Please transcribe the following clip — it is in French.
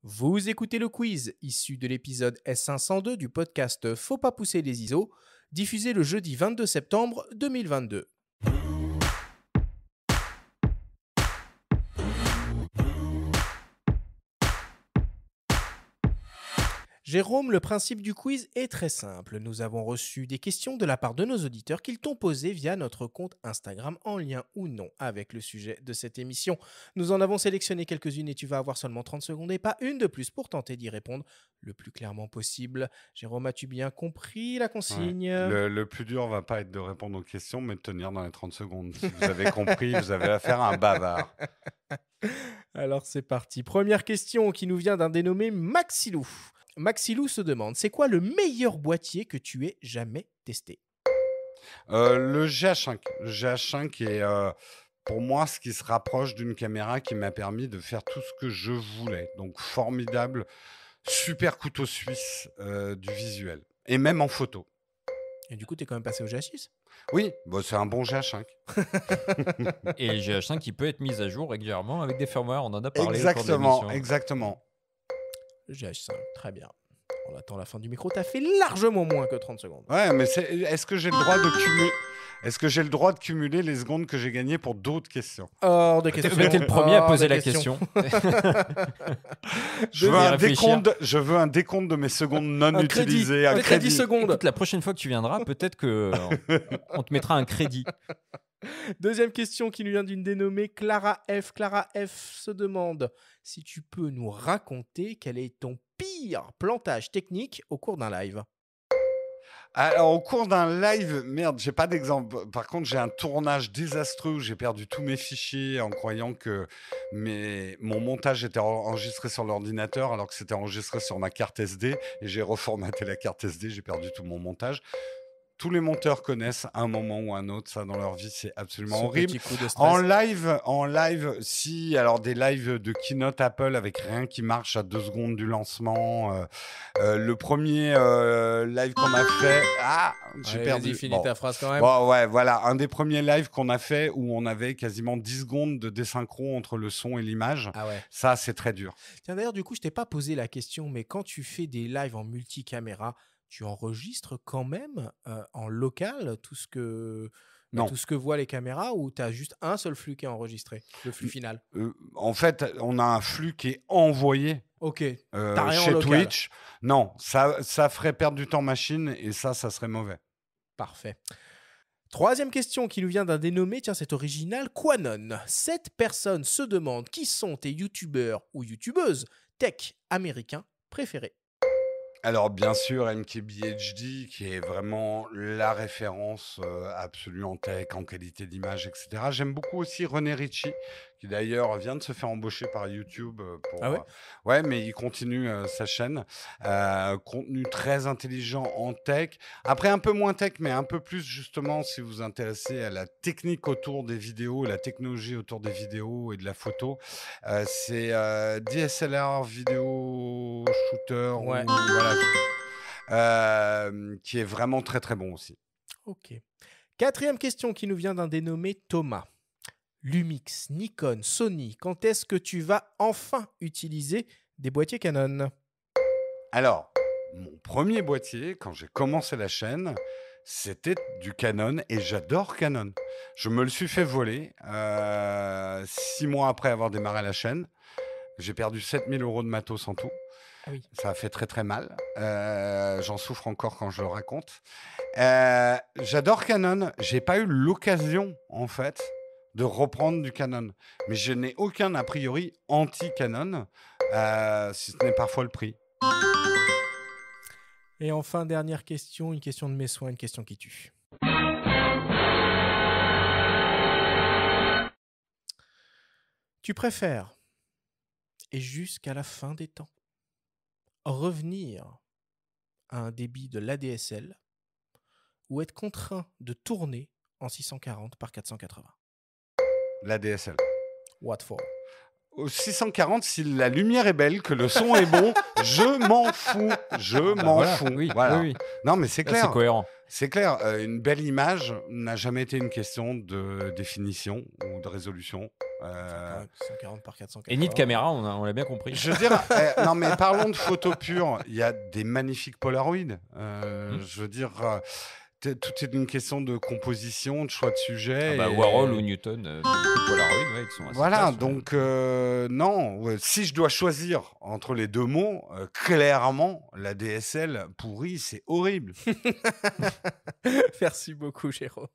Vous écoutez le quiz issu de l'épisode S502 du podcast Faut pas pousser les ISO, diffusé le jeudi 22 septembre 2022. Jérôme, le principe du quiz est très simple. Nous avons reçu des questions de la part de nos auditeurs qu'ils t'ont posées via notre compte Instagram en lien ou non avec le sujet de cette émission. Nous en avons sélectionné quelques-unes et tu vas avoir seulement 30 secondes et pas une de plus pour tenter d'y répondre le plus clairement possible. Jérôme, as-tu bien compris la Ouais. consigne? Le plus dur va pas être de répondre aux questions, mais de tenir dans les 30 secondes. Si vous avez compris, vous avez affaire à un bavard. Alors c'est parti. Première question qui nous vient d'un dénommé Maxilou. Maxilou se demande, c'est quoi le meilleur boîtier que tu aies jamais testé? Le GH5. Le GH5 est pour moi ce qui se rapproche d'une caméra qui m'a permis de faire tout ce que je voulais. Donc formidable, super couteau suisse du visuel. Et même en photo. Et du coup, tu es quand même passé au GH6? Oui, bon, c'est un bon GH5. Et le GH5 qui peut être mis à jour régulièrement avec des firmware, on en a parlé au cours de Exactement, l'émission. exactement. Le GH5, très bien. On attend la fin du micro. T'as fait largement moins que 30 secondes. Ouais, mais est-ce que j'ai le droit de cumuler Est-ce que j'ai le droit de cumuler les secondes que j'ai gagnées pour d'autres questions? Hors de question. T'es le premier à Hors poser de la question. Je veux, vais un réfléchir. décompte de mes secondes non Un crédit. utilisées. Un crédit seconde. Écoute, la prochaine fois que tu viendras, peut-être que on te mettra un crédit. Deuxième question qui nous vient d'une dénommée Clara F. Clara F se demande si tu peux nous raconter quel est ton pire plantage technique au cours d'un live. Alors, au cours d'un live, merde, j'ai pas d'exemple. Par contre, j'ai un tournage désastreux où j'ai perdu tous mes fichiers en croyant que mon montage était enregistré sur l'ordinateur alors que c'était enregistré sur ma carte SD et j'ai reformaté la carte SD, j'ai perdu tout mon montage. Tous les monteurs connaissent un moment ou un autre ça dans leur vie, c'est absolument Ce horrible. petit coup de stress. En live, si, alors des lives de keynote Apple avec rien qui marche à 2 secondes du lancement. Le premier live qu'on a fait, j'ai Allez, perdu. vas-y, finis Bon. ta phrase quand même. Bon, ouais, voilà, un des premiers lives qu'on a fait où on avait quasiment 10 secondes de désynchro entre le son et l'image. Ah ouais. Ça, c'est très dur. Tiens, d'ailleurs, du coup, je t'ai pas posé la question, mais quand tu fais des lives en multicaméra, tu enregistres quand même en local tout ce Non. voient les caméras ou tu as juste un seul flux qui est enregistré, le flux final? En fait, on a un flux qui est envoyé Ok. T'as rien en chez local. Twitch. Non, ça ferait perdre du temps machine et ça serait mauvais. Parfait. Troisième question qui nous vient d'un dénommé, tiens, c'est original, Quanon. Cette personne se demande qui sont tes youtubeurs ou youtubeuses tech américains préférés. Alors bien sûr, MKBHD qui est vraiment la référence absolue en tech, en qualité d'image, etc. J'aime beaucoup aussi René Ritchie, qui d'ailleurs vient de se faire embaucher par YouTube pour. Ah ouais Ouais, mais il continue sa chaîne. Contenu très intelligent en tech. Après un peu moins tech, mais un peu plus justement si vous vous intéressez à la technique autour des vidéos, la technologie autour des vidéos et de la photo. C'est DSLR vidéo shooter. Ouais. Voilà. Qui est vraiment très très bon aussi. Ok. Quatrième question qui nous vient d'un dénommé Thomas. Lumix, Nikon, Sony, quand est-ce que tu vas enfin utiliser des boîtiers Canon? Alors, mon premier boîtier, quand j'ai commencé la chaîne, c'était du Canon et j'adore Canon. Je me le suis fait voler 6 mois après avoir démarré la chaîne. J'ai perdu 7000 € de matos en tout. Ah oui. Ça a fait très très mal. J'en souffre encore quand je le raconte. J'adore Canon. J'ai pas eu l'occasion, en fait, de reprendre du Canon. Mais je n'ai aucun a priori anti-Canon, si ce n'est parfois le prix. Et enfin, dernière question, une question de mes soins, une question qui tue. Tu préfères, et jusqu'à la fin des temps, revenir à un débit de l'ADSL ou être contraint de tourner en 640 par 480? La DSL. What for? Au 640, si la lumière est belle, que le son est bon, je m'en fous. Je m'en voilà, fous. oui, Voilà. oui, oui. Non, mais c'est Là, clair. c'est cohérent. C'est clair. Une belle image n'a jamais été une question de définition ou de résolution. Enfin, 140 par 480. Et ni de caméra, on l'a bien compris. Je veux dire, non mais parlons de photos pures. Il y a des magnifiques Polaroid. Je veux dire, tout est une question de composition, de choix de sujet. Warhol ou Newton, beaucoup de Polaroid, ouais, qui sont assez Voilà, classe, donc non, si je dois choisir entre les deux mots, clairement, la DSL pourrie, c'est horrible. Merci beaucoup, Jérôme.